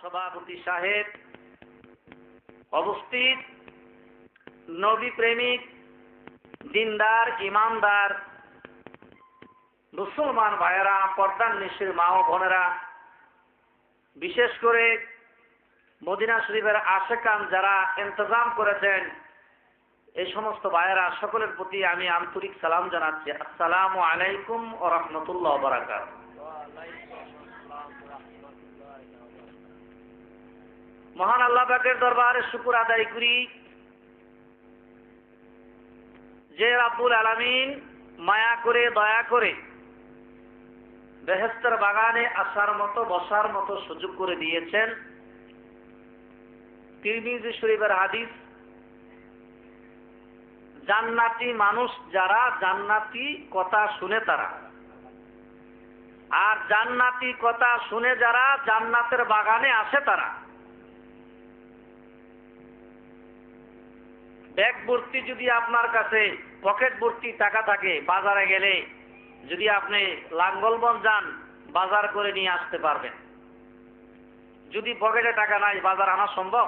সভাপতি সাহেব, উপস্থিত নবী প্রেমিক, দিনদার, ইমানদার মুসলমান ভাইয়েরা, পর্দার নিশির মা ও বোনেরা, বিশেষ করে মদিনা শরীফের আশেকান যারা ইন্তজাম করেছেন, এই সমস্ত ভাইয়েরা সকলের প্রতি আমি আন্তরিক সালাম জানাচ্ছি। আসসালামু আলাইকুম ওয়া রাহমাতুল্লাহি ওয়া বারাকাতুহু। মহান আল্লাহ পাকের দরবারে শুকর আদায় করি যে রাব্বুল আলামিন মায়া করে দয়া করে বেহেশতের বাগানে আসার মতো বসার মতো সুযোগ করে দিয়েছেন। তিরমিজি শরীফের হাদিস, জান্নাতি মানুষ যারা, জান্নাতি কথা শুনে তারা, আর জান্নাতি কথা শুনে যারা জান্নাতের বাগানে আসে তারা। ব্যাগ ভর্তি যদি আপনার কাছে পকেট ভর্তি টাকা থাকে, বাজারে গেলে যদি আপনি লাঙ্গলবন যান, বাজার করে নিয়ে আসতে পারবেন। যদি পকেটে টাকা নাই, বাজার আনা সম্ভব?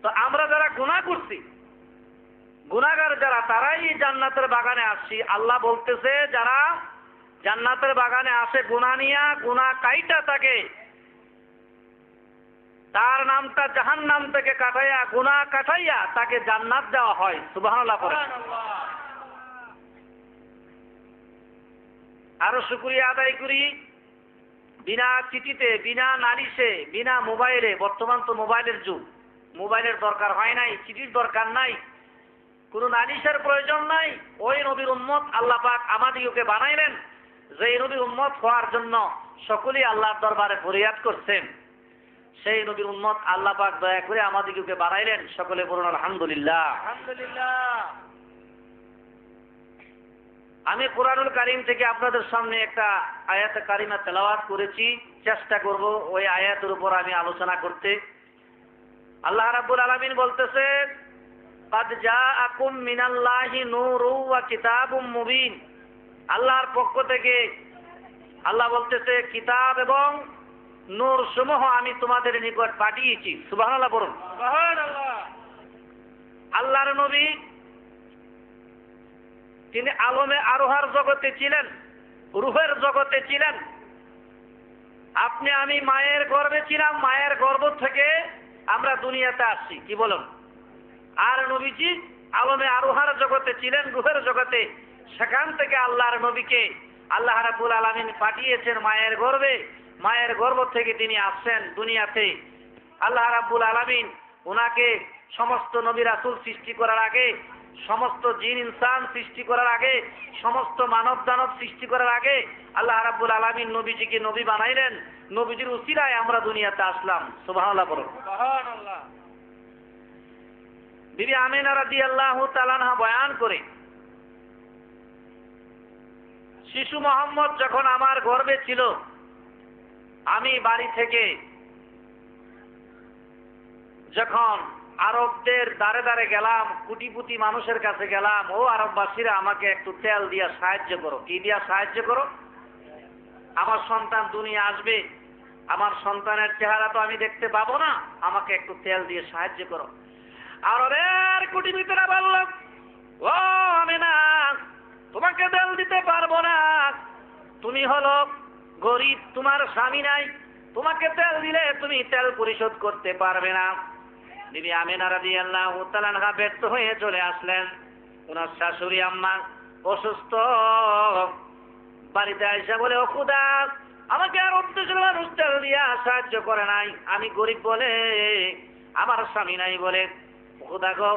তো আমরা যারা গুনাহ করছি, গুনাহগার যারা, তারাই জান্নাতের বাগানে আসছি। আল্লাহ বলতেছে যারা জান্নাতের বাগানে আসে গুনাহ নিয়া, গুনাহ কাইটা থাকে, তার নামটা জাহান্নাম থেকে কাটাইয়া, গুনাহ কাটাইয়া তাকে জান্নাত দেওয়া হয়। সুবহানাল্লাহ পড়েন। আরো শুকরিয়া আদায় করি, বিনা চিঠিতে, বিনা নালিশে, বিনা মোবাইলে, বর্তমান তো মোবাইলের যুগ, মোবাইলের দরকার হয় নাই, চিঠির দরকার নাই, কোনো নালিশের প্রয়োজন নাই। ওই নবীর উম্মত আল্লাহ পাক আমাদিগকে বানাইলেন, যে নবীর উম্মত হওয়ার জন্য সকলেই আল্লাহর দরবারে ফরিয়াদ করছেন। সেই নবীর উম্মত আল্লাহ পাক দয়া করে আমাদিগকে বানাইলেন। সকলে বলুন আলহামদুলিল্লাহ। আলহামদুলিল্লাহ। আমি কুরআনুল কারীম থেকে আপনাদের সামনে একটা আয়াত কারিমা তেলাওয়াত করেছি, চেষ্টা করব ওই আয়াতের উপর আমি আলোচনা করতে। আল্লাহ রাব্বুল আলামিন বলতেছে, কাদ জাআকুম মিনাল্লাহি নূরুন ওয়া কিতাবুম মুবিন। আল্লাহর পক্ষ থেকে আল্লাহ বলতেছে, কিতাব এবং নূর সমূহ আমি তোমাদের নিকট পাঠিয়েছি। সুবহানাল্লাহ বলুন। সুবহানাল্লাহ। আল্লাহর নবী তিনি আলমে আরোহার জগতে ছিলেন, রূহের জগতে ছিলেন। আপনি আমি মায়ের গর্ভে ছিলাম, মায়ের গর্ভ থেকে আমরা দুনিয়াতে আসছি, কি বলুন? আর নবীজি আলমে আরোহার জগতে ছিলেন, রূহের জগতে। সেখান থেকে আল্লাহর নবীকে আল্লাহ রাব্বুল আলামিন পাঠিয়েছেন মায়ের গর্ভে। মায়ের গর্ভ থেকে তিনি আসছেন দুনিয়াতে। আল্লাহ রাব্বুল আলামিন ওনাকে সমস্ত নবী রাসূল সৃষ্টি করার আগে, সমস্ত জিন ইনসান সৃষ্টি করার আগে, সমস্ত মানব দানব সৃষ্টি করার আগে আল্লাহ রাব্বুল আলামিন নবীজিকে নবী বানাইলেন। নবীজির উসিলায় আমরা দুনিয়াতে আসলাম। সুবহানাল্লাহ বলুন। সুবহানাল্লাহ। বিবি আমিনা রাদিয়াল্লাহু তাআলা আনহা বয়ান করে, শিশু মোহাম্মদ যখন আমার গর্ভে ছিল, আমি বাড়ি থেকে যখন আরবদের দ্বারে দ্বারে গেলাম, কোটিপতি মানুষের কাছে গেলাম, ও আরববাসীরা আমাকে একটু তেল দিয়া সাহায্য করো। কি দিয়া সাহায্য করো? আমার সন্তান দুনিয়া আসবে, আমার সন্তানের চেহারা তো আমি দেখতে পাবো না, আমাকে একটু তেল দিয়ে সাহায্য করো। আরবের কোটিপতিরা বলল, ও আমিনা, তোমাকে তেল দিতে পারবো না, তুমি হলো গরিব, তোমার স্বামী নাই, তোমাকে তেল দিলে তুমি তেল পরিশোধ করতে পারবে না। বিবি আমিনা রাদিয়াল্লাহু তাআলা আনহা ব্যর্থ হয়ে চলে আসলেন। ওনার শাশুড়ি আম্মা অসুস্থ, বাড়িতে আইসা বলে, ও খোদা, আমাকে আর অত্যাচার মানুষ তেল দিয়া সাহায্য করে নাই, আমি গরিব বলে, আমার স্বামী নাই বলে। খোদা গো,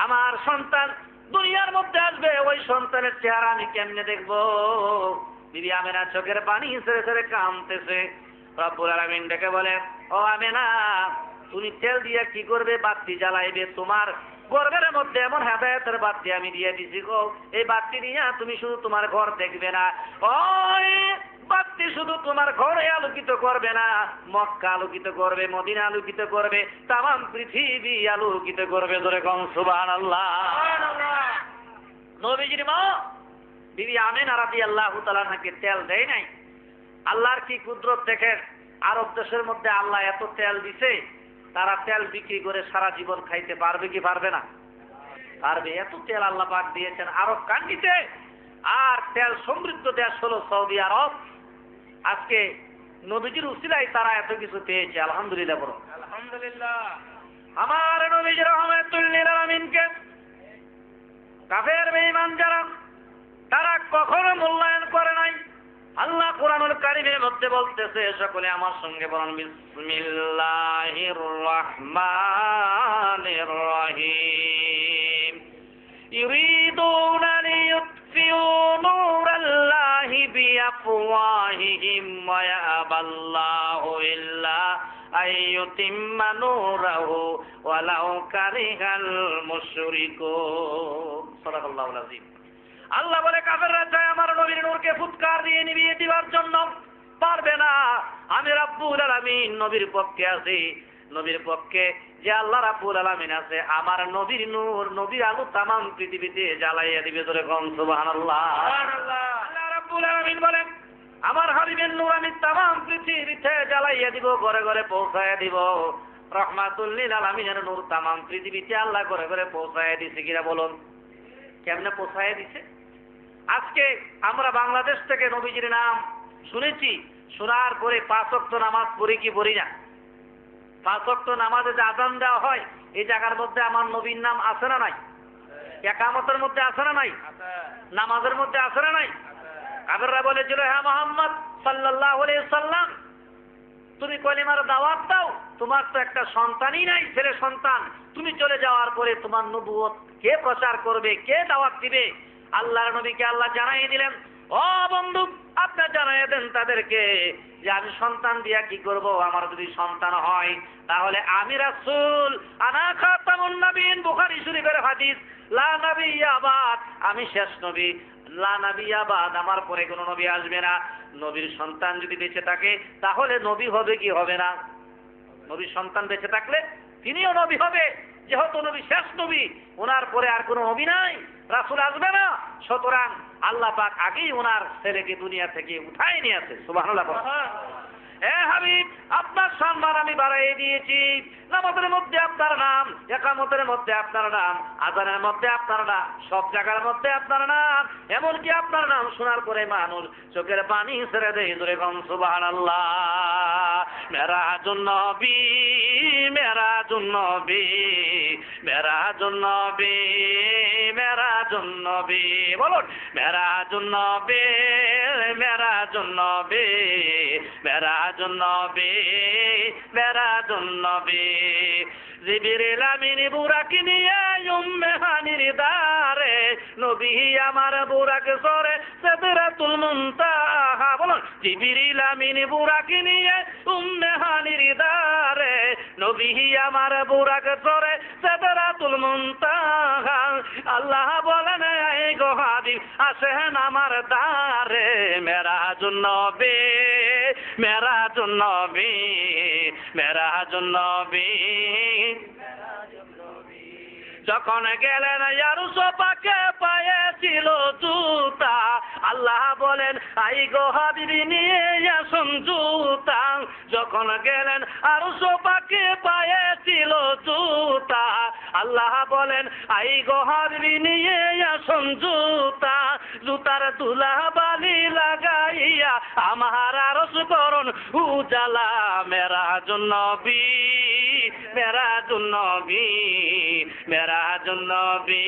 আমার সন্তান দুনিয়ার মধ্যে আসবে, ওই সন্তানের চেহারা আমি কেমনে দেখবো? বিবি আমিনা চোখের পানি ছেড়ে ছেড়ে কাঁদতেছে। রব্বুল আলামিন ডেকে বলে, ও আমিনা, তুমি তেল দিয়ে কি করবে? বাতি জ্বালাইবে। তোমার গর্ভের মধ্যে এমন হেদায়েতের বাতি আমি দিয়ে দিছি গো, এই বাতি নিয়ে তুমি শুধু তোমার ঘর দেখবে না, ওই বাতি শুধু তোমার ঘরে আলোকিত করবে না, মক্কা আলোকিত করবে, মদিনা আলোকিত করবে, তামাম পৃথিবী আলোকিত করবে। ধরে কম সুবহানাল্লাহ। নবীজির মা বিবি আমিনা রাদিয়াল্লাহু তাআলা আনহাকে তেল দেয় নাই, আল্লাহর কি কুদরত দেখেন, আরব দেশের মধ্যে আল্লাহ এত তেল দিছে, তারা তেল বিক্রি করে সারা জীবন খাইতে পারবে কি পারবে না? পারবে। এত তেল আল্লাহ পাক দিয়েছেন আরব কান্ট্রিতে। আর তেল সমৃদ্ধ দেশ হলো সৌদি আরব। আজকে নবীজির উসিলায় তারা এত কিছু পেয়েছে, আলহামদুলিল্লাহ বলো আলহামদুলিল্লাহ। আমার নবীজি রহমাতুল লিল আলামিনকে কাফের বেঈমান যারা, তারা কখনো মূল্যায়ন করে নাই। আল্লাহ কোরআনুল কারীমের মধ্যে বলতেছে, সকলে আমার সঙ্গে বলুন, বিসমিল্লাহির রহমানির রহিম। ইউরিদুনা লিইউতফিউ নূরাল্লাহি বিআফওয়াহিহিম ওয়া ইয়াবাল্লাহু ইল্লা আইয়ুতিম্মা নূরাহু ওয়ালাউ কারিহাল মুশরিকুন। সাদাকাল্লাহুল আযীম। আল্লাহ বলে, কাফেররা চায় আমার নবীর নূরকে ফুৎকার দিয়ে নিভিয়ে দিবার জন্য, পারবে না। আমি রাব্বুল আলামিন নবীর পক্ষে আছি। নবীর পক্ষে যে আল্লাহ রাব্বুল আলামিন আছে, আমার নবীর নূর, নবীর আলো তামাম পৃথিবীতে জ্বালাইয়া দিবে। ধরে কোন সুবহানাল্লাহ। আল্লাহ রাব্বুল আলামিন বলেন, আমার হাবিবের নূর আমি তামাম পৃথিবীতে জ্বালাইয়া দিব, ঘরে ঘরে পৌঁছাইয়া দিব। রহমাতুল লিল আলামিনের নূর তামাম পৃথিবীতে আল্লাহ ঘরে ঘরে পৌঁছাইয়া দিছে। কিরা বলুন, কেমনে পৌঁছাইয়া দিছে? আজকে আমরা বাংলাদেশ থেকে নবীজির নাম শুনেছি, শোনার পরে 5 ওয়াক্ত নামাজ পড়ি কি পড়ি না? 5 ওয়াক্ত নামাজে যে আযান দেওয়া হয়, এই জায়গার মধ্যে আমার নবীর নাম আছে না নাই? ইকামতের মধ্যে আছে না নাই? নামাজের মধ্যে আছে না নাই? কাফেররা বলেছিল, হ্যাঁ মুহাম্মদ সাল্লাল্লাহু আলাইহি সাল্লাম, তুমি কলিমার দাওয়াত দাও, তোমার তো একটা সন্তানই নাই, ছেলে সন্তান। তুমি চলে যাওয়ার পরে তোমার নবুয়ত কে প্রচার করবে, কে দাওয়াত দিবে? আল্লাহর নবীকে আল্লাহ জানাই দিলেন, ও বন্ধু, আপনি জানাই দেন তাদেরকে যে আমি সন্তান দিয়া কি করব? আমার যদি সন্তান হয় তাহলে আমি রাসূল, আনা খাতামুন নবীন। বুখারী শরীফের হাদিস, লা নাবিয়্যা বাদ, আমি শেষ নবী, লা নাবিয়্যা বাদ, আমার পরে কোনো নবী আসবে না। নবীর সন্তান যদি বেঁচে থাকে তাহলে নবী হবে কি হবে না? নবীর সন্তান বেঁচে থাকলে তিনিও নবী হবে। যেহেতু নবী শেষ নবী, ওনার পরে আর কোনো নবী নাই, রাসূল আসবে না। সুতরাং আল্লাহ পাক আগেই ওনার ছেলেকে দুনিয়া থেকে উঠাই নিয়েছে। সুবহানাল্লাহ। হে হাবিব, আপনার সম্মান আমি বাড়াই দিয়েছি। নামাজের মধ্যে আপনার নাম, ইকামতের মধ্যে আপনার নাম, আযানের মধ্যে আপনার নাম, সব জায়গার মধ্যে আপনার নাম। এমনকি আপনার নাম শোনার পরে মানুষ চোখের পানি ছেড়ে দেয়। জোরে কোন সুবহানাল্লাহ। মেরাজুন নবী, মেরাজুন নবী, মেরাজুন নবী, মেরাজুন নবী। বলুন, মেরাজুন নবী, মেরাজুন নবী, মেরাজুন নবী, মেরাজুন নবী। জিবরিল আমিন বুরাক নিয়ে উম্মে হানির দারে, নবী আমার বুরাক সরে সিদরাতুল মুনতাহা। বলুন, জিবরিল আমিন বুরাক নিয়ে উম্মে হানির দারে, নবী আমার বুরাক সরে সিদরাতুল মুনতাহা। আল্লাহ বলেন, এই গো হাবিব আসেন আমার দারে। মেরাজুন নবী, মেরাজুন নবী, মেরাজুন নবী। যখন গেলেন ইয়ারুস পাকে পায়েছিল জুতা, আল্লাহ বলেন, আই গো হাবিবি নিয়ে আসুন জুতা। যখন গেলেন আরুস পাকে পায়েছিল জুতা, আল্লাহ বলেন, আই গো হাবিবি নিয়ে আসুন জুতা। জুতার তুলা বালি লাগাইয়া আমার আরস করুন উজালা। মেরাজুন নবী, মেরাজুন নবী, মেরাজুন নবী,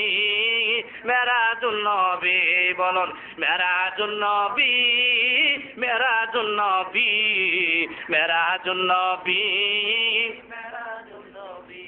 মেরাজুন নবী। বলুন, মেরাজুন নবী, মেরাজুন নবী, মেরাজুন নবী, মেরাজুন নবী।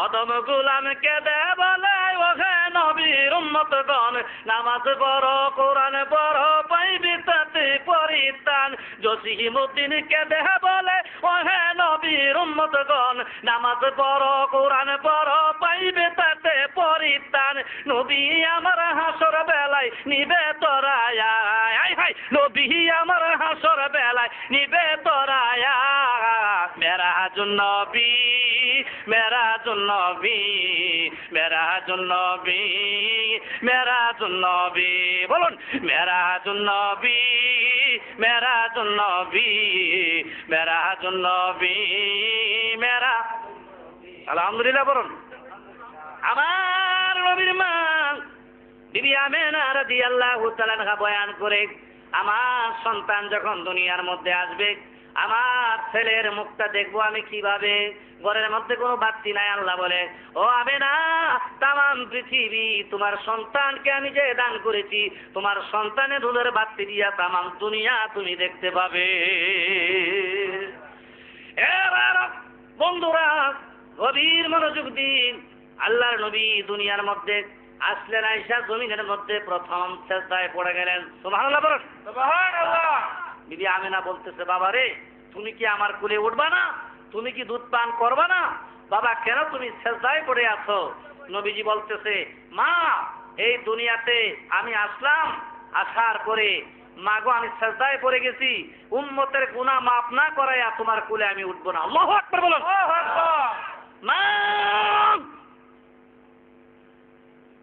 অদম গুলামকে দে বলে, ওহে নবীর উম্মতগণ, নামাজ পড়ো, কোরআন পড়ো, পাইবি তাতে পরিত্রাণ। জসিমউদ্দিনকে দে বলে, ওহে নবীর উম্মতগণ, নামাজ পড়ো, কোরআন পড়ো, পাইবে তাতে পরিত্রাণ। নবী আমার হাসর বেলায় নিবে তোরায়া, নবী আমার হাসর বেলায় নিবে তোরায়া। মেরাজুন নবী, মেরাজুন নবী, মেরাজুন নবী, মেরাজুন নবী, বলুন মেরাজুন নবী, মেরাজুন নবী, মেরাজুন নবী, মেরা, আলহামদুলিল্লাহ বলুন। আমার নবীর মা বিবি আমেনা রাদিয়াল্লাহু তাআলা আনহা বয়ান করে, আমার সন্তান যখন দুনিয়ার মধ্যে আসবে, আমার ছেলের মুখটা দেখবো আমি কিভাবে। ঘরের মধ্যে কোনো বাতি নাই। আল্লাহ বলে, ও আমেনা, তামাম পৃথিবী তোমার সন্তানকে আমি যে দান করেছি, তোমার সন্তানের দুধের বাতি দিয়া তামাম দুনিয়া তুমি দেখতে পাবে। এবার বন্ধুরা গভীর মনোযোগ দিন। আল্লাহর নবী দুনিয়ার মধ্যে আসলেন, আয়েশা জমিনের মধ্যে প্রথম সেজদায় পড়ে গেলেন। সুবহানাল্লাহ বলুন। সুবহানাল্লাহ। বিবি আমেনা বলতেছে, বাবা রে, তুমি কি আমার কোলে উঠবা না? তুমি কি দুধ পান করবা না? বাবা, কেন তুমি সেজদায় পড়ে আছো? নবীজি বলতেছে, মা, এই দুনিয়াতে আমি আসলাম, আসার পরে মাগো আমি সেজদায় পড়ে গেছি, উম্মতের গুনাহ মাফ না করাইয়া তোমার কোলে আমি উঠবো না। আল্লাহু আকবার বলুন। আল্লাহু আকবার। মা,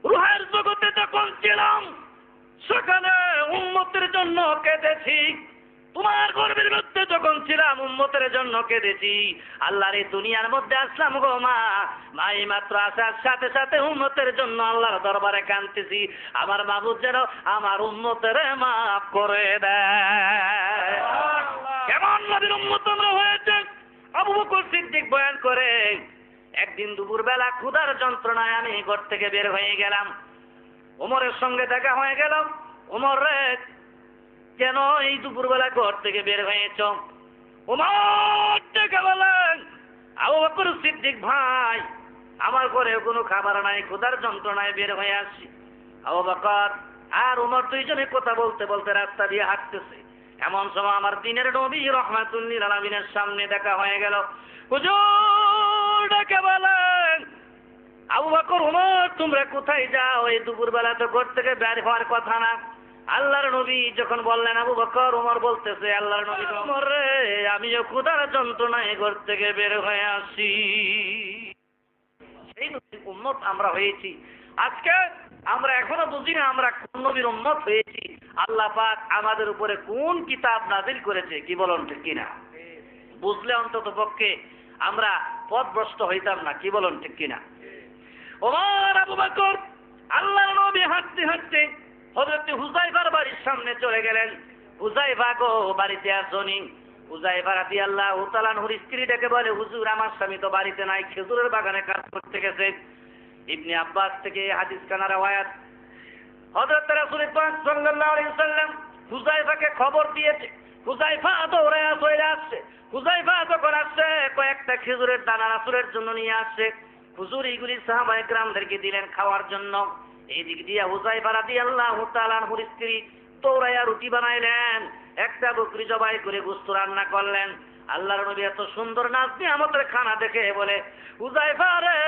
রূহের জগতে যখন ছিলাম সেখানে উম্মতের জন্য কেঁদেছি, তোমার গর্ভের মধ্যে যখন ছিলাম উম্মতের জন্য কেঁদেছি। আল্লাহর এই দুনিয়ার মধ্যে আসলাম গো মা, মাই মাত্র আসার সাথে সাথে উম্মতের জন্য আল্লাহর দরবারে কাঁদতেছি, আমার মাবুদ যেন আমার উম্মতের মাফ করে দেয়। কেমন নবীর উম্মত আমরা হয়েছে? আবু বকর সিদ্দিক বয়ান করে, একদিন দুপুরবেলা ক্ষুধার যন্ত্রণায় আমি ঘর থেকে বের হয়ে গেলাম। ওমরের সঙ্গে দেখা হয়ে গেল। ওমর রে, কেন এই দুপুরবেলা ঘর থেকে বের হয়েছ? ওমর ডেকে বলেন, আবু বকর সিদ্দিক ভাই, আমার ঘরে কোনো খাবার নাই, ক্ষুধার যন্ত্রণায় বের হয়ে আসছি। আবু বকর আর ওমর দুইজনে কথা বলতে বলতে রাস্তা দিয়ে হাঁটতেছে। এমন সময় আমার দিনের নবী রাহমাতুল লিল আলামিনের সামনে দেখা হয়ে গেল। হুজুর ডেকে বলেন, আবু বকর, ওমর, তোমরা কোথায় যাও? এই দুপুরবেলা তো ঘর থেকে বের হওয়ার কথা না। আল্লাহর নবী যখন বললেন, আবু বকর, ওমর বলতেছে, আল্লাহর নবী, ওমর রে, আমিও ক্ষুধার যন্ত্রণায় ঘর থেকে বের হয়ে আসি। সেই নবীর উম্মত আমরা হয়েছি। আজকে আমরা এখনো বুঝি না আমরা কোন নবীর উম্মত হয়েছি। আল্লাহ পাক আমাদের উপরে কোন কিতাব নাযিল করেছে, কি বলুন ঠিক কিনা? বুঝলে অন্তত পক্ষে আমরা পথভ্রষ্ট হইতাম না, কি বলুন ঠিক কিনা? ওমর, আবু বকর, আল্লাহর নবী হাঁটতে হাঁটতে হযরত হুযায়ফার বাড়ির সামনে চলে গেলেন। হুযায়ফা গো, বাড়িতে আসনি? হুযায়ফা রাদিয়াল্লাহু তাআলা আনহুর স্ত্রী ডেকে বলে, হুজুর, আমার স্বামী তো বাড়িতে নাই, খেজুরের বাগানে কাজ করতে গেছে। ইবনে আব্বাস থেকে হাদিস কানা রওয়ায়াত। হযরত রাসূল পাক সাল্লাল্লাহু আলাইহি ওয়াসাল্লাম হুযায়ফাকে খবর দিয়েছে। হুযায়ফা দৌড়ায়া চলে আসছে। হুযায়ফা যখন আসছে, কয়েকটা খেজুরের দানা রাসূলের জন্য নিয়ে আসছে। হুজুর এইগুলি সাহাবায়ে কেরামদেরকে দিলেন খাওয়ার জন্য। এই দিক দিয়ে হুযায়ফা রাদিয়াল্লাহু তাআলা আনহুর স্ত্রী দৌড়ায়া রুটি বানাইলেন, একটা বকরি জবাই করে গোশত রান্না করলেন। আল্লাহর নবী এত সুন্দর নাজ নিয়ামতের খানা দেখে বলে, হুযায়ফা রে,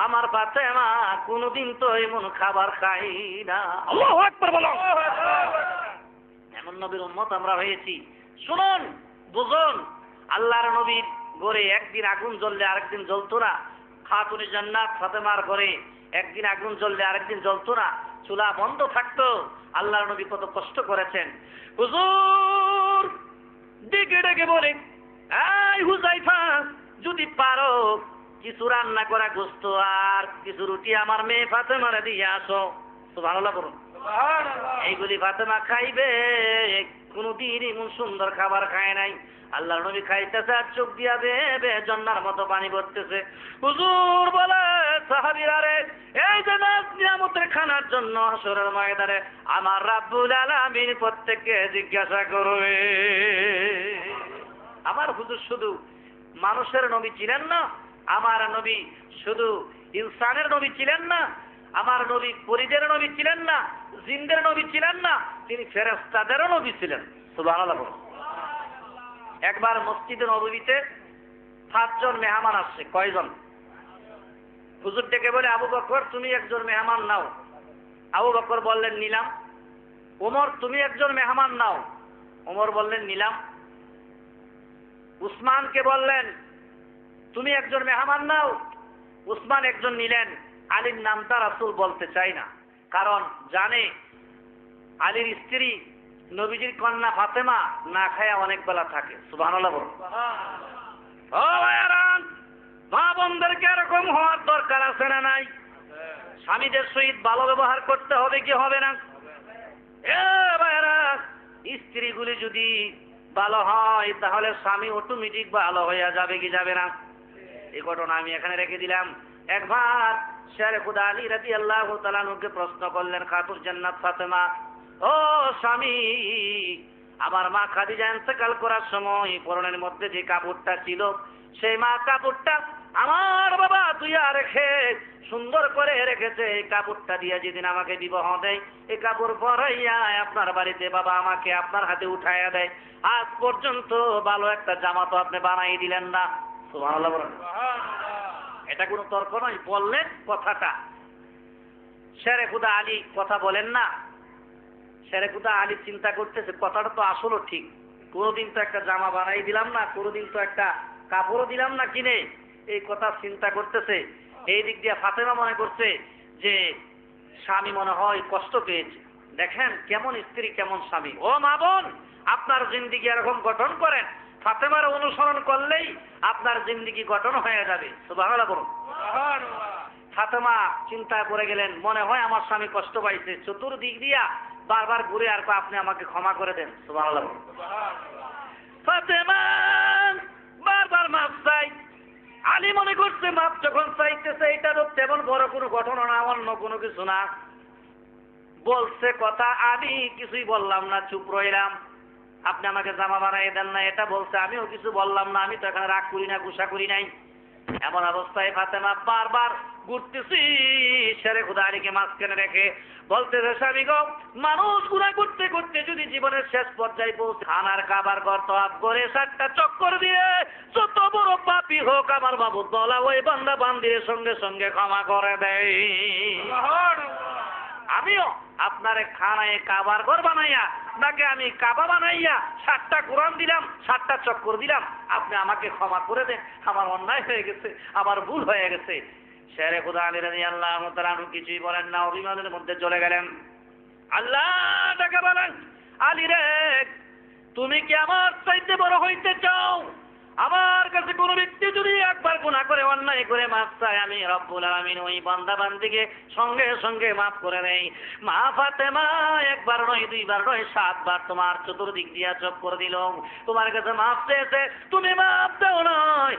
আমার ফাতেমা কোনদিন তো এমন খাবার খাই না। আল্লাহু আকবার বলো। এমন নবীর উম্মত আমরা হয়েছি। শুনুন, বুঝুন, আল্লাহর নবীর ঘরে একদিন আগুন জ্বললে আরেকদিন জ্বলতো না। খাতুনে জান্নাত ফাতেমার ঘরে একদিন আগুন জ্বললে আরেকদিন জ্বলতো না, চুলা বন্ধ থাকতো। আল্লাহর নবী কত কষ্ট করেছেন। হুজুর ডেকে ডেকে বলে, এই হুযায়ফা, যদি পারো কিছু রান্না করা গোশত আর কিছু রুটি আমার মেয়ে ফাতেমারে দিয়ে আসো। সুবহানাল্লাহ বলুন। এইগুলি ফাতেমা খাইবে, কোনদিন এমন সুন্দর খাবার খায় নাই। আল্লাহর নবী খাইতেছে আর চোখ দিয়া বেবে জন্নার মতো পানি পড়তেছে। হুজুর বলে, সাহাবীরা রে, এই যে নাজ নিয়ামতের খানার জন্য হাসরের ময়দানে আমার রাব্বুল আলামিন প্রত্যেককে জিজ্ঞাসা করবে। আমার হুজুর শুধু মানুষের নবী ছিলেন না, আমার নবী শুধু ইনসানের নবী ছিলেন না, আমার নবী পরীদের নবী ছিলেন না, জিনদের নবী ছিলেন না, তিনি ফেরেশতাদেরও নবী ছিলেন। সুবহানাল্লাহ। একবার মসজিদে নববীতে 7 জন মেহমান আসছে। কয়জন? হুজুর ডেকে বলে, আবু বকর, তুমি একজন মেহমান নাও। আবু বকর বললেন, নিলাম। ওমর, তুমি একজন মেহমান নাও। ওমর বললেন, নিলাম। উসমানকে বললেন, তুমি একজন মেহমান নাও। উসমান একজন নিলেন। আলীর নামটা রাসূল বলতে চায় না, কারণ জানে আলীর স্ত্রী নবীজির কন্যা ফাতেমা না খায়া অনেক বেলা থাকে। সুবহানাল্লাহ বলুন। ও ভাইয়ারা, মা বোনদেরকে এরকম হওয়ার দরকার আছে না নাই? স্বামীদের সহিত ভালো ব্যবহার করতে হবে কি হবে না? এ ভাইয়ারা, স্ত্রীগুলি যদি ভালো হয় তাহলে স্বামী অটোমেটিক ভালো হয়ে যাবে কি যাবে না? এই ঘটনা আমি এখানে রেখে দিলাম। একবার শেরে খুদা আলী রাদিয়াল্লাহু তাআলা আনহুকে প্রশ্ন করলেন, খাতুন জান্নাত ফাতেমা, ও স্বামী, আমার মা খাদিজা ইন্তেকাল করার সময় পরনের মধ্যে যে কাপড়টা ছিল, সেই মা কাপড়টা আমার বাবা তুইয়া রেখে সুন্দর করে রেখেছে। এই কাপড়টা দিয়ে যেদিন আমাকে বিবাহ দেয়, এই কাপড় পরাইয়া আপনার বাড়িতে বাবা আমাকে আপনার হাতে উঠাইয়া দেয়। আজ পর্যন্ত ভালো একটা জামা তো আপনি বানাই দিলেন না। সুবহানাল্লাহ বলেন। এটা কোনো তর্ক নয়, বললেন কথাটা। শেরে খুদা আলী কথা বলেন না। শেরে খুদা আলী চিন্তা করতেছে কথাটা তো আসলে ঠিক, কোনোদিন তো একটা জামা বানাই দিলাম না, কোনোদিন তো একটা কাপড়ও দিলাম না কিনে, এই কথা চিন্তা করতেছে। এই দিক দিয়ে ফাতেমা মনে করছে যে স্বামী মনে হয় কষ্ট পেয়েছে। দেখেন কেমন স্ত্রী কেমন স্বামী। ও মা বোন, আপনার জিন্দিগি এরকম গঠন করেন, ফাতেমার অনুসরণ করলেই আপনার জিন্দিগি গঠন হয়ে যাবে। সুবহানাল্লাহ বলুন। ফাতেমা চিন্তা করে গেলেন, মনে হয় আমার স্বামী কষ্ট পাইছে, চতুর্দিক দিয়া বারবার ঘুরে আর আপনি আমাকে ক্ষমা করে দেন। সুবহানাল্লাহ বলুন। ফাতেমা বারবার মাফ চাই। আলী মনে করছে মাপ যখন চাইতেছে এটা তো তেমন বড় কোনো ঘটনা না, অন্য কোনো কিছু না। বলছে কথা, আমি কিছুই বললাম না, চুপ রইলাম। আপনি আমাকে জামা বানাই দেন না এটা বলছে, আমিও কিছু বললাম না, আমি তো এখানে রাগ করি না, গুসা করি নাই। এমন অবস্থায় ফাতেমা বারবার ঘুরতেছি শেরে খুদা আলীকে মাঝখানে রেখে বলতেছে, স্বামী গো, মানুষ গুনাহ করতে করতে যদি জীবনের শেষ পর্যায়ে পৌঁছে খানার কাবার গর্ত আপ করে 7টা চক্কর দিয়ে যত বড় পাপী হোক আমার বাবু দলা ওই বান্দা বান্দির সঙ্গে সঙ্গে ক্ষমা করে দেয়। আমিও আপনারে খানায় কাবার ঘর বানাইয়া নাকি আমি কাবা বানাইয়া 7টা কোরআন দিলাম, 7টা চক্কর দিলাম, আপনি আমাকে ক্ষমা করে দেন, আমার অন্যায় হয়ে গেছে, আমার ভুল হয়ে গেছে। শেরে খুদা আলী রাদিয়াল্লাহু তাআলা আনহু কিছুই বলেন না, অভিমানের মধ্যে চলে গেলেন। আল্লাহ তাকে বলেন, আলী রে, তুমি কি আমার চাইতে বড় হইতে চাও? আমার কাছে কোনো ব্যক্তি যদি একবার গুনাহ করে অন্যায় করে মাফ চায়, আমি রব্বুল আলামিন ওই বান্দা বান্দিকে সঙ্গে সঙ্গে মাফ করে নেই। মা ফাতেমা একবার নয়, দুইবার নয়, 7 বার তোমার চতুর্দিক দিয়া চোখ করে দিল, তোমার কাছে মাফ চেয়েছে, তুমি মাফ দাও নয়।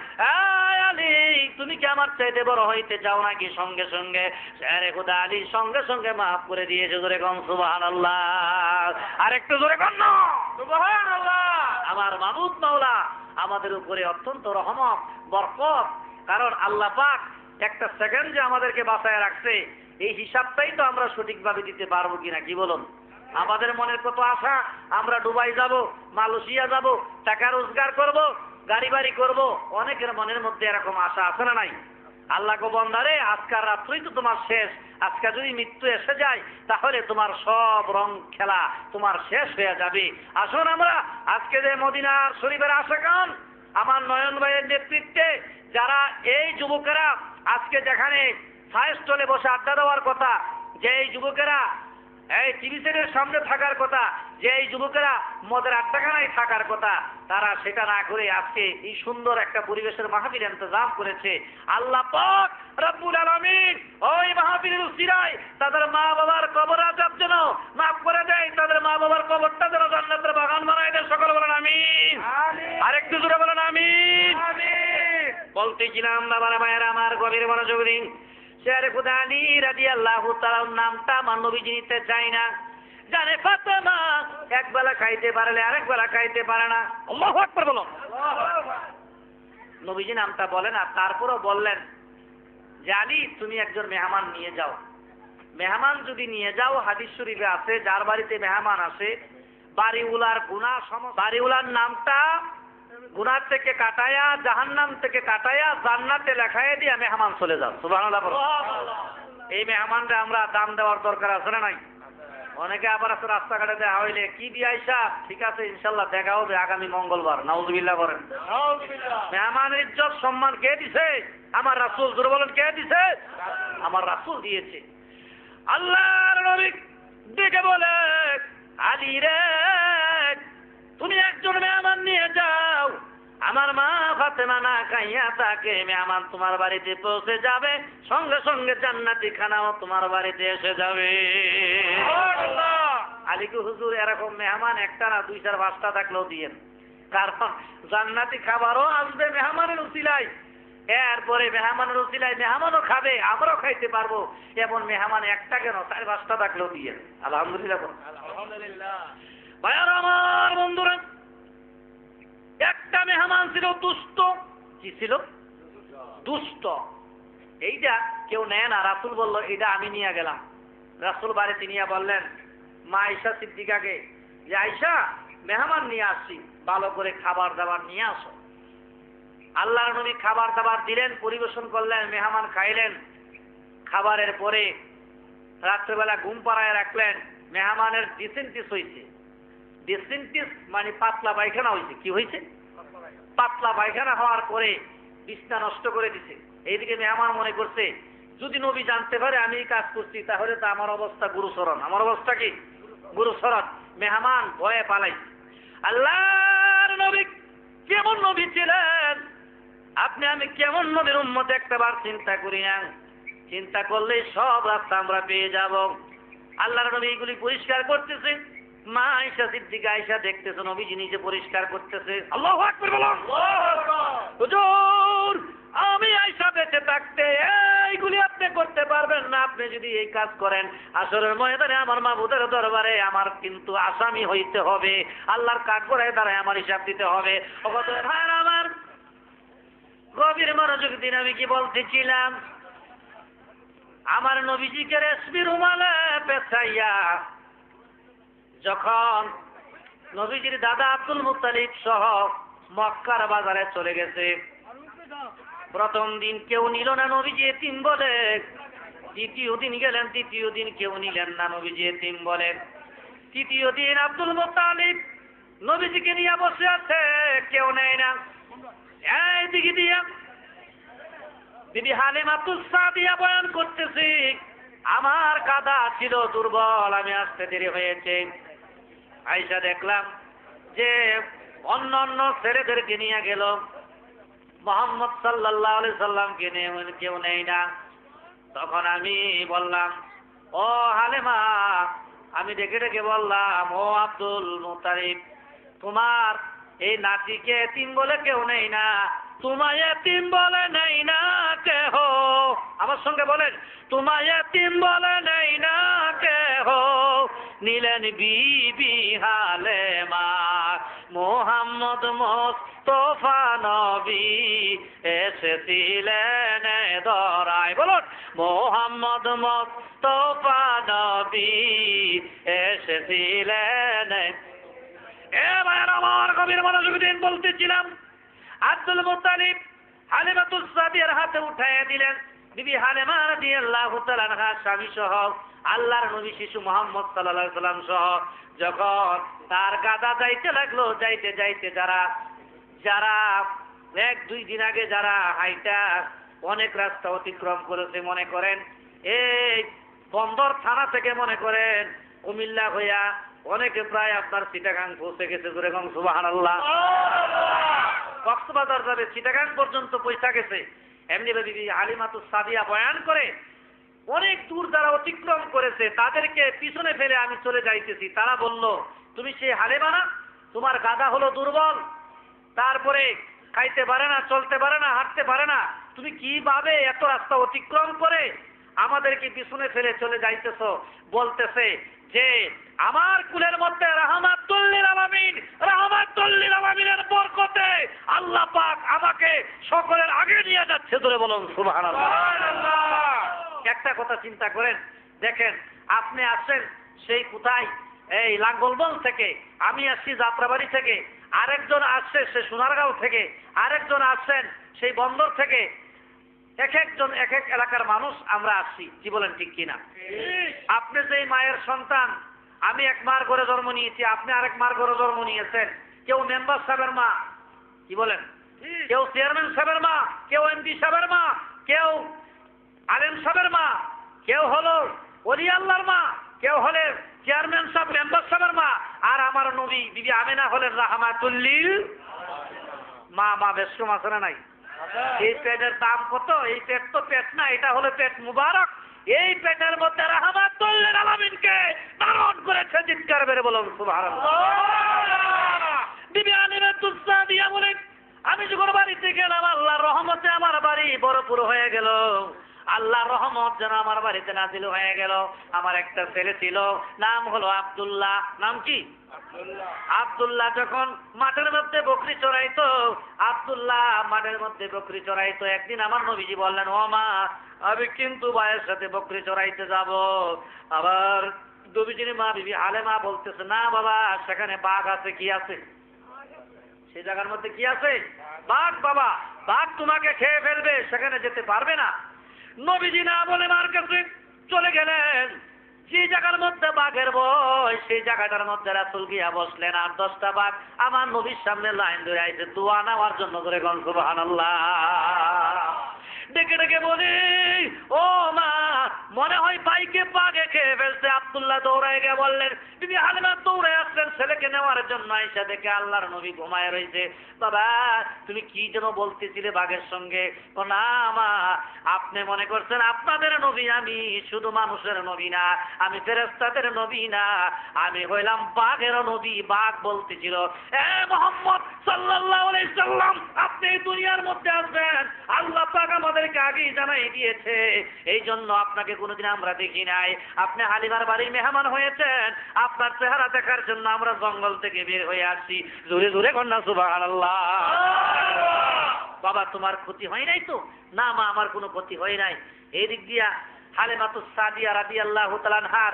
আলী, তুমি কি আমার চাইতে বড় হইতে চাও নাকি? সঙ্গে সঙ্গে শেরে খুদা আলী সঙ্গে সঙ্গে মাফ করে দিয়েছে। জোরে কম সুবহানাল্লাহ, আর একটু জোরে কম না সুবহানাল্লাহ। আমার মাবুদ মাওলা আমাদের উপরে অত্যন্ত রহমত বরকত, কারণ আল্লাহ পাক একটা সেকেন্ড যে আমাদেরকে বাঁচায় রাখছে, এই হিসাবটাই তো আমরা সঠিকভাবে দিতে পারবো কিনা, কি বলুন? আমাদের মনের কত আশা, আমরা দুবাই যাব, মালয়েশিয়া যাব, টাকা রোজগার করব, গাড়ি বাড়ি করব, অনেকের মনের মধ্যে এরকম আশা আছে না নাই? আল্লাহ গো বান্দারে, আজকাল রাত্রেই তো তোমার শেষ, আজকে যদি মৃত্যু এসে যায় তাহলে তোমার সব রং খেলা তোমার শেষ হয়ে যাবে। আসুন আমরা আজকে যে মদিনার শরীফের আশাকান আমার নয়ন ভাইয়ের নেতৃত্বে যারা এই যুবকেরা আজকে যেখানে ছায়াস্থলে বসে আড্ডা দেওয়ার কথা, যে এই যুবকেরা এই টিভি সেটের সামনে থাকার কথা, যে এই যুবকেরা মদের আড্ডাখানায় থাকার কথা, তারা সেটা না করে আজকে এই সুন্দর একটা পরিবেশের মাহফিল ইন্তজাম করেছে। আল্লাহ পাক রব্বুল আলামিন ওই মাহফিলের উসিলায় তাদের মা বাবার কবর আযাব যেন মাফ করে দেয়, তাদের মা বাবার কবরটা যেন জান্নাতের বাগান বানায় দেয়। সকলে বলেন আমিন। আরেকটু জোরে বলেন আমিন। বলতেছিলাম বাবার মায়েরা আমার গভীর মনোযোগ দিন। শেরে খুদা আলী রাদিয়াল্লাহু তাআলার নামটা আমার নবীজি নিতে চাই না, জানে ফাতেমা একবেলা খাইতে পারলে আরেক বেলা খাইতে পারে না। আল্লাহু আকবার বলুন। নবীজি নামটা বলেন, আর তারপরও বললেন যে আলী, তুমি একজন মেহমান নিয়ে যাও। মেহমান যদি নিয়ে যাও, হাদিস শরীফে আছে যার বাড়িতে মেহমান আসে বাড়িওয়ালার গুনাহ বাড়িওয়ালার নামটা গুনাহ থেকে কাটায়া, জাহান্নাম থেকে কাটায়া জান্নাতে লেখায় দিয়ে মেহমান চলে যাও। সুবহানাল্লাহ। এই মেহমানরা আমরা দাম দেওয়ার দরকার আছে না নাই? অনেকে আবার আছে রাস্তাঘাটে দেখা হইলে কি বিয়াই সাহেব, ঠিক আছে ইনশাল্লাহ দেখা হবে আগামী মঙ্গলবার। নাউজুবিল্লাহ করেন। মেহমানের ইজ্জত সম্মান কে দিছে? আমার রাসূল। জোরে বলেন কে দিছে? আমার রাসূল দিয়েছে। আল্লাহর নবী ডেকে বলে, আলী রে, তুমি একজন মেহমান নিয়ে যাও। আমার মা ফাতেমা না খাইয়া তাকে মেহমান তোমার বাড়িতে পৌঁছে যাবে, সঙ্গে সঙ্গে জান্নাতি খানাও তোমার বাড়িতে এসে যাবে। আলীকে হুজুর এরকম মেহমান একটা না 2, 4, 5টা থাকলেও দিয়েন, কারণ জান্নাতি খাবারও আসবে মেহমানের উসিলায়। এরপরে মেহমানের উসিলায় মেহমানও খাবে, আমরাও খাইতে পারবো। এমন মেহমান একটা কেন 4, 5টা থাকলেও দিয়েন। আলহামদুলিল্লাহ। আলহামদুলিল্লাহ। ভাইয়ার আমার বন্ধুরা, একটা মেহমান ছিল দুষ্ট। কি ছিল? দুষ্ট। এইটা কেউ নেয় না। রাসূল বলল এটা আমি নিয়ে গেলাম। রাসূল বাড়িতে নিয়ে বললেন মা আয়েশা সিদ্দিকাকে যে আয়েশা, মেহমান নিয়ে আসছি, ভালো করে খাবার দাবার নিয়ে আসো। আল্লাহর নবী খাবার দাবার দিলেন, পরিবেশন করলেন, মেহমান খাইলেন। খাবারের পরে রাত্রেবেলা ঘুম পাড়ায় রাখলেন। মেহমানের ডিসেন্টিস হয়েছে। ডিসেন্টিস মানে পাতলা পায়খানা হয়েছে। কি হয়েছে? পাতলা পায়খানা হওয়ার পরে বিছনা নষ্ট করে দিছে। এইদিকে মেহমান মনে করছে যদি নবী জানতে পারে আমি এই কাজ করছি তাহলে তো আমার অবস্থা গুরুচরণ। আমার অবস্থা কি? গুরুচরণ। মেহমান ভয়ে পালাইছে। আল্লাহর নবী কেমন নবী ছিলেন, আপনি আমি কেমন নবীর উম্মত একটাবার চিন্তা করি না। চিন্তা করলেই সব রাস্তা আমরা পেয়ে যাব। আল্লাহর নবী এগুলি পরিষ্কার করতেছে। মা আয়েশা সিদ্দিকা আয়েশা দেখতেছে নবীজি নিজে পরিষ্কার করতেছে। আল্লাহু আকবার বলুন। হুজুর, আমি আয়েশা বেঁচে থাকতে এইগুলি আপনি করতে পারবেন না। আপনি যদি এই কাজ করেন আসরের ময়দানে আমার মাবুদের দরবারে আমার কিন্তু আসামি হইতে হবে। আল্লাহর কাঠগড়ায় দাঁড়ায় আমার হিসাব দিতে হবে। ভাই আমার গভীর মনোযোগ দিন। আমি কি বলতেছিলাম? আমার নবীজিকে রেশমি রুমালে পেঁচাইয়া যখন নবীজির দাদা আব্দুল মুত্তালিব সহ মক্কার বাজারে চলে গেছে, প্রথম দিন কেউ নিল না, নবীজি এতিম বলে। দ্বিতীয় দিন গেলেন, তৃতীয় দিন কেউ নিলেন না, নবীজি এতিম বলে। তৃতীয় দিন আব্দুল মুত্তালিব নবীজিকে নিয়ে বসে আছে, কেউ নেয় না। এইদিকে দিয়া বিবি হালিমাতুস সাদিয়া বয়ান করতেছি, আমার কাদা ছিল দুর্বল, আমি আসতে দেরি হয়েছে। আয়েশা দেখলাম যে অন্য অন্য ছেলেদেরকে নিয়ে গেল, মুহাম্মদ সাল্লাল্লাহু আলাইহি সাল্লামকে নিয়ে কেউ নেই না। তখন আমি বললাম, ও হালিমা, আমি ডেকে ডেকে বললাম, ও আব্দুল মুত্তালিব, তোমার এই নাতিকে এতিম বলে কেউ নেই না, তোমায় এতিম বলে নেই না কেহ। আমার সঙ্গে বলেন, তোমায় এতিম বলে নেই না কেহ। নিলেন বিবি হালেমা, মুহাম্মদ মুস্তাফা নবী এসেছিলেন ধরায়। বলুন, মুহাম্মদ মুস্তাফা নবী এসেছিলেন। এবার আমার গভীর মনোযোগ দিন। বলতেছিলাম আব্দুল মুত্তালিব হালিমাতুস সাদিয়ার হাতে উঠাইয়া দিলেন। বিবি হালিমা রাদিয়াল্লাহু তাআলা আনহা স্বামী সহ আল্লাহর নবী শিশু মুহাম্মদ সাল্লাল্লাহু আলাইহি সাল্লাম সহ যখন তার গাদা যাইতে লাগলো, যাইতে যাইতে যারা 1-2 দিন আগে যারা হাইটা অনেক রাস্তা অতিক্রম করেছে, মনে করেন এই বন্দর থানা থেকে মনে করেন কুমিল্লা হইয়া অনেকে প্রায় আপনার চিটাগাং পৌঁছে গেছে। যেরকম সুবহানাল্লাহ, কক্সবাজার যাবে চিটাগাং পর্যন্ত পৌঁছা গেছে। এমনি বিবি হালিমাতুস সাদিয়া বয়ান করে অনেক দূর যারা অতিক্রম করেছে তাদেরকে পিছনে ফেলে আমি চলে যাইতেছি। তারা বলল, তুমি সেই হালিমা না? তোমার গাদা হলো দুর্বল, তারপরে খাইতে পারে না, চলতে পারে না, হাঁটতে পারে না, তুমি কিভাবে এত রাস্তা অতিক্রম করে আমাদেরকে পিছনে ফেলে চলে যাইতেছো? বলতেছে যে আমার কুলের মধ্যে রাহমাতুল লিল আলামিন, রাহমাতুল লিল আলামিনের বরকতে আল্লাহ পাক আমাকে সকলের আগে নিয়ে যাচ্ছে। ধরে বলুন সুবহানাল্লাহ। একটা কথা চিন্তা করেন, দেখেন আপনি আসছেন সেই কোথায়, এই লাঙ্গলবন থেকে, আমি আসছি যাত্রাবাড়ি থেকে, আরেকজন আসছে সে সোনারগাঁও থেকে, আরেকজন আসছেন সেই বন্দর থেকে। এক একজন এক এক এলাকার মানুষ আমরা আসছি। কি বলেন, ঠিক কিনা? আপনি যেই মায়ের সন্তান, আমি এক মার ঘরে জন্ম নিয়েছি, আপনি আরেক মার ঘরে জন্ম নিয়েছেন। কেউ মেম্বার সাহেবের মা, কি বলেন, কেউ চেয়ারম্যান সাহেবের মা, কেউ এমপি সাহেবের মা, কেউ আলেম সাহেবের মা, কেউ হলো ওলি আল্লাহর মা, কেউ হলে চেয়ারম্যান সাহেব মেম্বার সাহেবের মা, আর আমার নবী বিবি আমেনা হলেন রাহমাতুল লিল মা। মা বেশম আছে না নাই? এই পেটের দাম কত? এই পেট তো পেট না, এটা হলো পেট মুবারক। এই পেটের মধ্যে রাহমাতুল লিল আলামিনকে ধারণ করেছে। চিৎকার করে বলুন সুবহানাল্লাহ। বিবি আমিনাতুস সাদিয়া বলেন, আমি যখন বাড়িতে গেলাম আল্লাহর রহমতে আমার বাড়ি ভরপুর হয়ে গেল। আল্লাহর রহমত যেন আমার বাড়িতে নাজিল হয়ে গেল। আমার একটা ছেলে ছিল, নাম হলো আব্দুল্লাহ। নাম কি? আব্দুল্লাহ। যখন মাঠের মধ্যে বকরি চড়াইতো, আব্দুল্লাহ মাঠের মধ্যে বকরি চড়াইতো। একদিন আমার নবীজি বললেন, ও মা, আমি কিন্তু ভাইয়ের সাথে বকরি চড়াইতে যাব। আবার নবীজির মা বিবি আলেমা বলতেছে, না বাবা, সেখানে বাঘ আছে। কি আছে? সেই জায়গার মধ্যে কি আছে? বাঘ। বাবা, বাঘ তোমাকে খেয়ে ফেলবে, সেখানে যেতে পারবে না। নবীজি না বলে মার কাছে চলে গেলেন। যে জায়গার মধ্যে বাঘের ভয়, সেই জায়গাটার মধ্যে রাসূল গিয়া বসলেন। আর 10টা বাঘ আমার নবীর সামনে লাইন ধরে আইছে দোয়া নেওয়ার জন্য। করে গন সুবহানাল্লাহ। ডেকে ডেকে বলি, ও মা, মনে হয় ভাইকে বাঘে খেয়ে ফেলছে। আব্দুল্লাহ দৌড়ায় গিয়ে বললেন, বিবি হালিমা দৌড়ে আসলেন ছেলেকে নেওয়ার জন্য। আয়েশা দেখে আল্লাহর নবী ঘুমায় রয়েছে। বাবা, তুমি কি যেন বলতেছিলে বাঘের সঙ্গে? ও না মা, আপনি মনে করছেন আপনাদের নবী, আমি শুধু মানুষের নবী না, আমি ফেরেশতাদের নবী না, আমি হইলাম বাঘের নবী। বাঘ বলতেছিল, এ মুহাম্মদ সাল্লাল্লাহু আলাইহি সাল্লাম, আপনি এই দুনিয়ার মধ্যে আসবেন, আল্লাহ পাক আমাদেরকে আগেই জানাই দিয়েছে। এই জন্য আপনাকে কোনোদিন আমরা দেখি নাই। আপনি হালিমার বাড়ির মেহমান হয়েছেন, আপনার চেহারা দেখার জন্য আমরা জঙ্গল থেকে বের হয়ে আসছি। জোরে জোরে কন্যা সুবহানাল্লাহ। বাবা, তোমার ক্ষতি হয় নাই তো? না মা, আমার কোনো ক্ষতি হয় নাই। এই দিক দিয়া হালিমাতুস সাদিয়া রাদিয়াল্লাহু তাআলা আনহার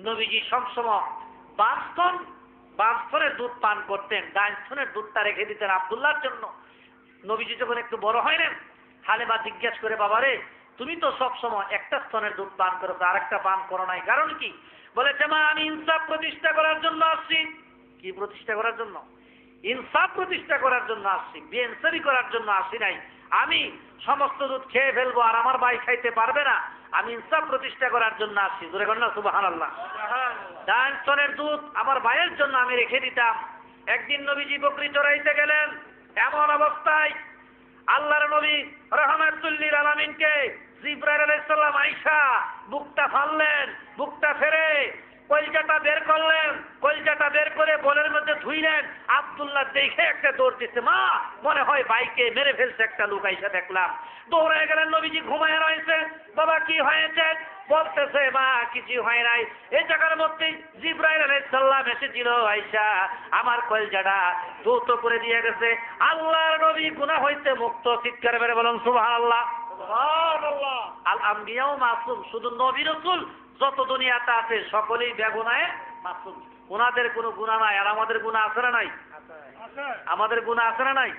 নবীজি সবসময় 5 স্তনের দুধ পান করতেন। 10 স্তনের দুধটা রেখে দিতেন আব্দুল্লাহর জন্য। নবীজি যখন একটু বড় হইলেন, হালিমা জিজ্ঞেস করে, বাবারে, তুমি তো সবসময় একটা স্তনের দুধ পান করেছো, আরেকটা পান করো নাই, কারণ কি? বলেছে, মা, আমি ইনসাফ প্রতিষ্ঠা করার জন্য আসছি। কি প্রতিষ্ঠা করার জন্য? ইনসাফ প্রতিষ্ঠা করার জন্য আসছি, বেইনসাফি করার জন্য আসি নাই। আমি সমস্ত দুধ খেয়ে ফেলবো আর আমার ভাই খাইতে পারবে না। আমি ইনসাফ প্রতিষ্ঠা করার জন্য আসছি। জোরে কন্যা সুবহানাল্লাহ। 10 স্তনের দুধ আমার ভাইয়ের জন্য আমি রেখে দিতাম। একদিন নবীজি বকরি চড়াইতে গেলেন। এমন অবস্থায় আল্লাহর নবী রাহমাতুল লিল আলামিনকে জিবরাইল আলাইহিস সালাম আয়েশা বুকটা ফাললেন, বুকটা ফেরে কলজাটা বের করলেন, কলজাটা বের করে বলের মধ্যে ধুইলেন। আব্দুল্লাহ দেখে একটা দৌড় দিচ্ছে, মা, মনে হয় ভাইকে মেরে ফেলছে একটা লোক। আয়েশা দেখলাম দৌড়ে গেলেন। নবীজি ঘুমায় রয়েছে। বাবা, কি হয়েছে? বলতেছে, মা, কিছু হয় নাই। এই জায়গার মধ্যে জিবরাইল আলাইহিস সালাম এসেছিল। আয়েশা আমার কলজাটা দ্রুত করে দিয়ে গেছে। আল্লাহর নবী গুনাহ হইতে মুক্ত। চিৎকার করে বলুন সুবহানাল্লাহ। সুবহানাল্লাহ। আল আম্বিয়াও মাসুম। শুধু নবী রাসূল যত দুনিয়াতে আছে সকলেই বেগুনায় মাসুম। ওনাদের কোনো গুনাহ নাই। আর আমাদের গুনাহ আছে না নাই? আমাদের গুনাহ আছে না নাই?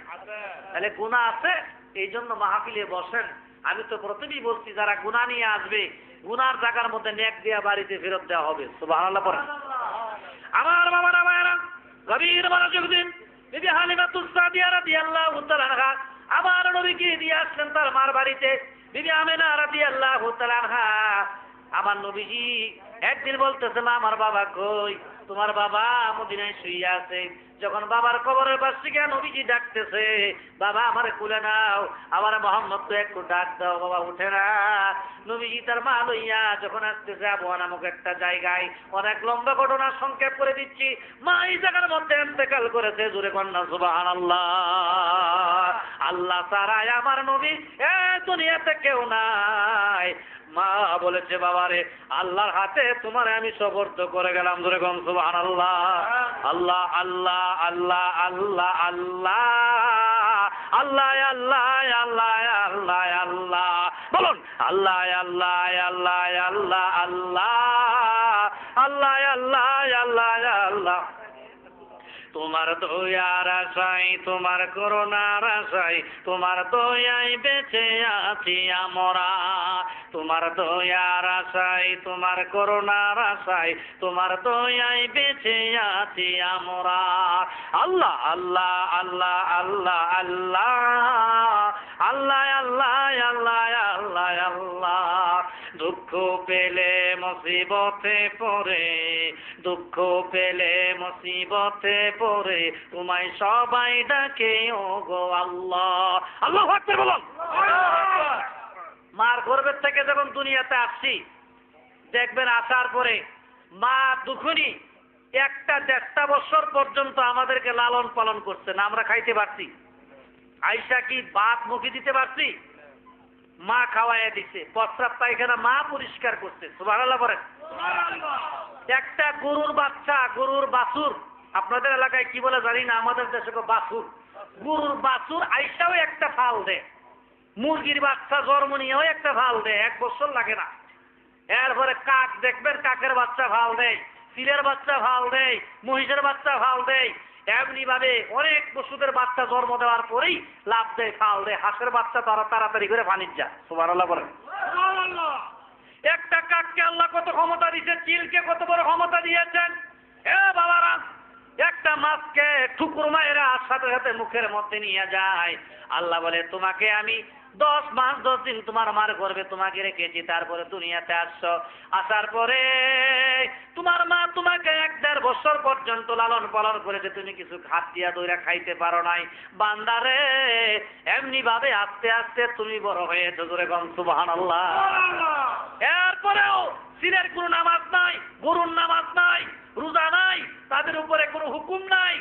তাহলে গুনাহ আছে, এই জন্য মাহফিলে বসেন। আমি তো প্রথমেই বলছি, যারা গুনাহ নিয়ে আসবে, গুনার জায়গার মধ্যে নেক দিয়া বাড়িতে ফেরত দেওয়া হবে। সুবহানাল্লাহ পড়েন। আমার বাবারা মায়েরা, গভীর মনোযোগ দিন। বিবি হালিমাতুস সাদিয়া রাদিয়াল্লাহু তাআলা আনহা আমার নবীকে দিয়ে আসলেন তার মার বাড়িতে। বিবি আমেনা রাদিয়াল্লাহু তাআলা আনহা আমার নবীজি একদিন বলতেছে, মা, আমার বাবা কই? তোমার বাবা মদিনায় শুয়ে আছে। যখন বাবার কবরের পাশ থেকে নবীজি ডাকতেছে, বাবা আমারে কুলে নাও, আমার মোহাম্মদ তো একটু ডাক দাও, বাবা উঠে না। নবীজি তার মা লইয়া যখন আসতেছে আবুয়া নামক একটা জায়গায়, অনেক লম্বা ঘটনা সংক্ষেপ করে দিচ্ছি। মা এই জায়গার মধ্যে ইন্তেকাল করেছে। জোরে কন্যা সুবহানাল্লাহ। আল্লাহ ছাড়া আমার নবী এ দুনিয়াতে কেউ নাই। মা বলেছে, বাবারে, আল্লাহর হাতে তোমারে আমি সুপর্দ করে গেলাম। জোরে কোন সুবহানাল্লাহ। আল্লাহ আল্লাহ আল্লাহ আল্লাহ আল্লাহ আল্লাহ আল্লাহ আল্লাহ আল্লাহ আল্লাহ বলুন, আল্লাহ আল্লাহ আল্লাহ আল্লাহ আল্লাহ আল্লাহ আল্লাহ আল্লাহ আল্লাহ। তোমার দয়ার আশায়, তোমার করুণার আশায়, তোমার দয়ায় বেঁচে আছি আমরা। তোমার দয়ার আশায়, তোমার করুণার আশায়, তোমার দয়ায় বেঁচে আছি আমরা। আল্লাহ আল্লাহ আল্লাহ আল্লাহ আল্লাহ আল্লাহ আল্লাহ আল্লাহ আল্লাহ আল্লাহ। দুঃখ পেলে মুসিবতে পড়ে, দুঃখ পেলে মুসিবতে পড়ে তোমায় সবাই ডাকে ও গো আল্লাহ। আল্লাহু আকবার বলুন। মার গর্ভের থেকে যখন দুনিয়াতে আসছি, দেখবেন আসার পরে মা দুখুনি 1-1.5 বছর পর্যন্ত আমাদেরকে লালন পালন করছে না। আমরা খাইতে পারছি? আয়সা কি ভাত মুখে দিতে পারছি? মা খাওয়াইয়া দিছে, প্রস্রাব পায়খানা মা পরিষ্কার করছে। সুবহানাল্লাহ বলেন। একটা গরুর বাচ্চা, গরুর বাছুর, আপনাদের এলাকায় কি বলে জানি না, আমাদের দেশে বাছুর, গরুর বাছুর আইসাও একটা ফাল দেয়। মুরগির বাচ্চা জন্ম নিয়েও একটা ফাল দেয়, 1 বছর লাগে না। এরপরে কাক দেখবেন, কাকের বাচ্চা ফাল দেয়, চিলের বাচ্চা ফাল দেয়, মহিষের বাচ্চা ফাল দেয়। এমনি ভাবে অনেক পশুদের বাচ্চা জন্ম দেওয়ার পরেই লাভ দেয়, ফাল দেয়। হাঁসের বাচ্চা তারা তাড়াতাড়ি করে পানির যায়। সুবহানাল্লাহ বলেন। একটা কাককে আল্লাহ কত ক্ষমতা দিয়েছে, চিলকে কত বড় ক্ষমতা দিয়েছেন। এ বাবারা, একটা মাছকে ঠুকুর মায়েরা সাথে সাথে মুখের মধ্যে নিয়ে যায়। আল্লাহ বলে, তোমাকে আমি 10 মাস 10 দিন তোমার মার গর্ভে তোমাকে রেখেছি, তারপরে দুনিয়াতে আসছো। আসার পরে তোমার মা তোমাকে 1-1.5 বছর পর্যন্ত লালন পালন করেছে, তুমি কিছু হাত দিয়া দইরা খাইতে পারো নাই। বান্দারে, এমনি ভাবে আস্তে আস্তে তুমি বড় হয়েছো। জোরে বল সুবহানাল্লাহ। এরপরেও সিনের কোনো নামাজ নাই, গরুর নামাজ নাই, রোজা নাই, তাদের উপরে কোনো হুকুম নাই।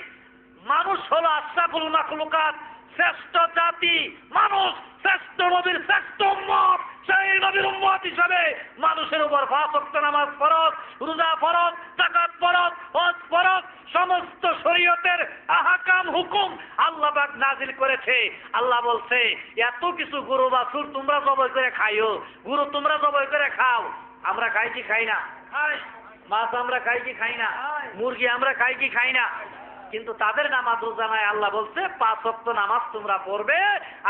মানুষ হলো আশরাফুল মাখলুকাত, শ্রেষ্ঠ জাতি মানুষ, শ্রেষ্ঠ নবীর শ্রেষ্ঠ উম্মত। সেই নবীর উম্মত হিসাবে মানুষের উপর 5 ওয়াক্ত নামাজ ফরজ, রোজা ফরজ, যাকাত ফরজ, হজ ফরজ, সমস্ত শরীয়তের আহকাম হুকুম আল্লাহ পাক নাজিল করেছে। আল্লাহ বলছে, এত কিছু গরু বাছুর তোমরা জবাই করে খাইও, গরু তোমরা জবাই করে খাও। আমরা খাই কি খাই না? মাছ আমরা খাই কি খাই না? মুরগি আমরা খাই কি খাই না? কিন্তু তাদের নামাজ রোজা নাই। আল্লাহ বলছে 5 ওয়াক্ত নামাজ তোমরা পড়বে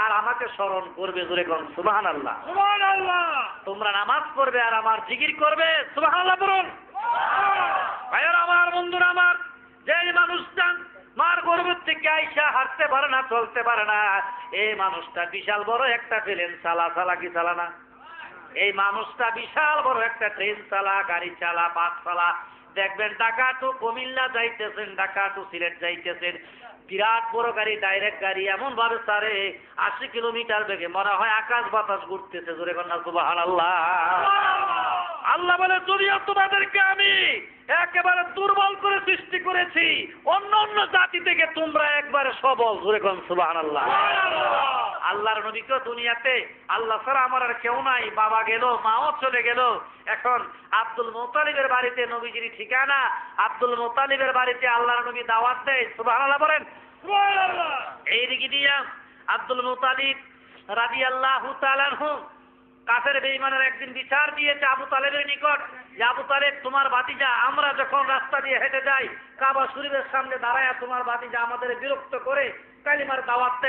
আর আমাকে স্মরণ করবে। জোরে কোন সুবহানাল্লাহ। সুবহানাল্লাহ। তোমরা নামাজ পড়বে আর আমার জিকির করবে। সুবহানাল্লাহ বলুন। ভাইরা আমার, বন্ধুরা আমার, যেই মানুষটা মার গর্ভ থেকে আইসা হাঁটতে পারে না, চলতে পারে না, এই মানুষটা বিশাল বড় একটা প্লেন চালা কি চালা না? এই মানুষটা বিশাল বড় একটা ট্রেন চালা, গাড়ি চালা, বাস চালা। দেখবেন ঢাকা টু কুমিল্লা যাইতেছেন, ঢাকা টু সিলেট যাইতেছেন, বিরাট বড় গাড়ি, ডাইরেক্ট গাড়ি, এমন ভাবে সারে 80 কিলোমিটার বেগে, মনে হয় আকাশ বাতাস ঘুরতেছে। জোরে কন্যা সুবহানাল্লাহ। আল্লাহ বলে, দুনিয়া তোমাদেরকে আমি একেবারে দুর্বল করে সৃষ্টি করেছি, অন্য অন্য জাতি থেকে তোমরা একবারে সবল। জোরে কন্যা সুবহানাল্লাহ। আল্লাহর নবীকে দুনিয়াতে আল্লাহ ছাড়া আমার আর কেউ নাই। বাবা গেল, মাও চলে গেল। এখন আব্দুল মুত্তালিবের বাড়িতে নবীজির ঠিকানা। আব্দুল মুত্তালিবের বাড়িতে আল্লাহর নবী দাওয়াত দেয়। সুবহানাল্লাহ বলেন। সুবহানাল্লাহ। এইদিকে দিয়া আব্দুল মুত্তালিব রাদিয়াল্লাহু তাআলা আনহু কাফের বেঈমানের একদিন বিচার দিয়েছে আবু তালেবের নিকট, যে আবু তালেব, তোমার ভাতিজা, আমরা যখন রাস্তা দিয়ে হেঁটে যাই, কাবা শরীফের সামনে দাঁড়ায়া তোমার ভাতিজা আমাদের বিরক্ত করে কালিমার দাওয়াত দেয়।